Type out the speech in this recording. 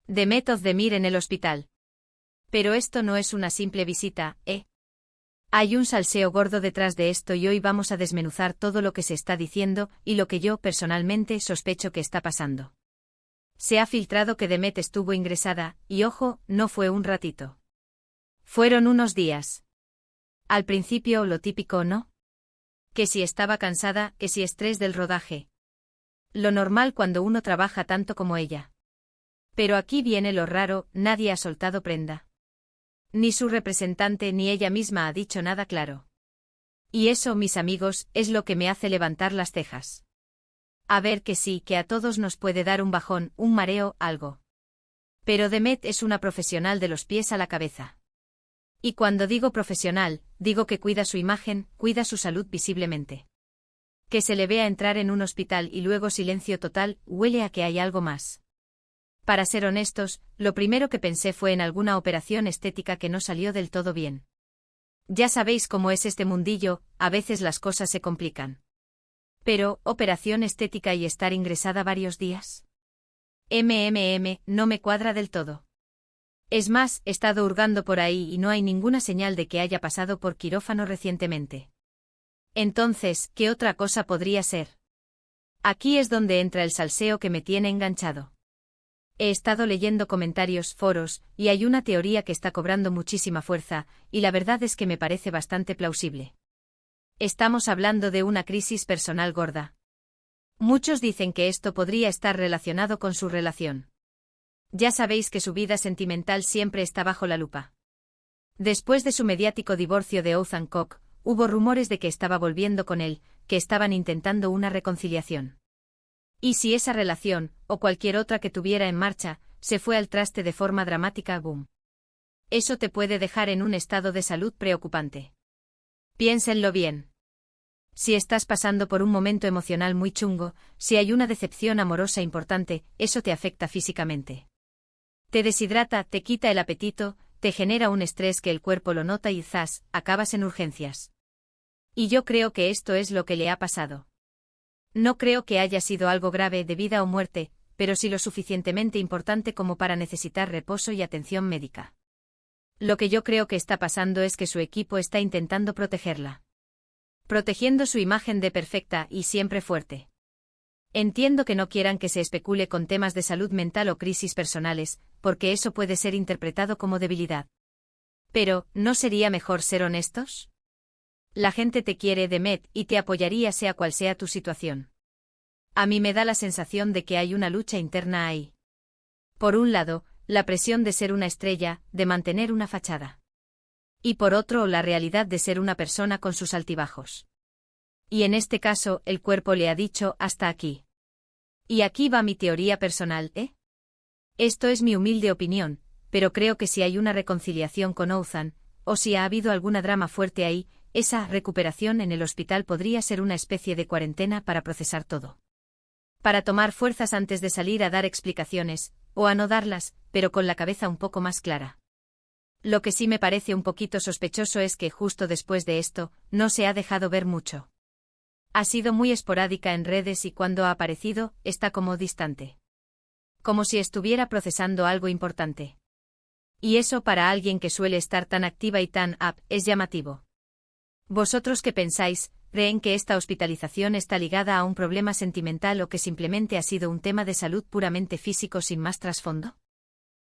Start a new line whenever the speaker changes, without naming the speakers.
Demet Özdemir en el hospital. Pero esto no es una simple visita, ¿eh? Hay un salseo gordo detrás de esto y hoy vamos a desmenuzar todo lo que se está diciendo y lo que yo, personalmente, sospecho que está pasando. Se ha filtrado que Demet estuvo ingresada, y ojo, no fue un ratito. Fueron unos días. Al principio lo típico, ¿no? Que si estaba cansada, que si estrés del rodaje. Lo normal cuando uno trabaja tanto como ella. Pero aquí viene lo raro, nadie ha soltado prenda. Ni su representante ni ella misma ha dicho nada claro. Y eso, mis amigos, es lo que me hace levantar las cejas. A ver que sí, que a todos nos puede dar un bajón, un mareo, algo. Pero Demet es una profesional de los pies a la cabeza. Y cuando digo profesional, digo que cuida su imagen, cuida su salud visiblemente. Que se le vea entrar en un hospital y luego silencio total, huele a que hay algo más. Para ser honestos, lo primero que pensé fue en alguna operación estética que no salió del todo bien. Ya sabéis cómo es este mundillo, a veces las cosas se complican. Pero, ¿operación estética y estar ingresada varios días? No me cuadra del todo. Es más, he estado hurgando por ahí y no hay ninguna señal de que haya pasado por quirófano recientemente. Entonces, ¿qué otra cosa podría ser? Aquí es donde entra el salseo que me tiene enganchado. He estado leyendo comentarios, foros, y hay una teoría que está cobrando muchísima fuerza, y la verdad es que me parece bastante plausible. Estamos hablando de una crisis personal gorda. Muchos dicen que esto podría estar relacionado con su relación. Ya sabéis que su vida sentimental siempre está bajo la lupa. Después de su mediático divorcio de Oğuzhan Koç, hubo rumores de que estaba volviendo con él, que estaban intentando una reconciliación. Y si esa relación, o cualquier otra que tuviera en marcha, se fue al traste de forma dramática, boom. Eso te puede dejar en un estado de salud preocupante. Piénsenlo bien. Si estás pasando por un momento emocional muy chungo, si hay una decepción amorosa importante, eso te afecta físicamente. Te deshidrata, te quita el apetito, te genera un estrés que el cuerpo lo nota y ¡zas!, acabas en urgencias. Y yo creo que esto es lo que le ha pasado. No creo que haya sido algo grave de vida o muerte, pero sí lo suficientemente importante como para necesitar reposo y atención médica. Lo que yo creo que está pasando es que su equipo está intentando protegerla. Protegiendo su imagen de perfecta y siempre fuerte. Entiendo que no quieran que se especule con temas de salud mental o crisis personales, porque eso puede ser interpretado como debilidad. Pero, ¿no sería mejor ser honestos? La gente te quiere, Demet, y te apoyaría sea cual sea tu situación. A mí me da la sensación de que hay una lucha interna ahí. Por un lado, la presión de ser una estrella, de mantener una fachada. Y por otro, la realidad de ser una persona con sus altibajos. Y en este caso, el cuerpo le ha dicho hasta aquí. Y aquí va mi teoría personal, ¿eh? Esto es mi humilde opinión, pero creo que si hay una reconciliación con Oğuzhan, o si ha habido alguna drama fuerte ahí, esa recuperación en el hospital podría ser una especie de cuarentena para procesar todo. Para tomar fuerzas antes de salir a dar explicaciones, o a no darlas, pero con la cabeza un poco más clara. Lo que sí me parece un poquito sospechoso es que justo después de esto, no se ha dejado ver mucho. Ha sido muy esporádica en redes y cuando ha aparecido, está como distante. Como si estuviera procesando algo importante. Y eso para alguien que suele estar tan activa y tan up, es llamativo. ¿Vosotros qué pensáis? ¿Creen que esta hospitalización está ligada a un problema sentimental o que simplemente ha sido un tema de salud puramente físico sin más trasfondo?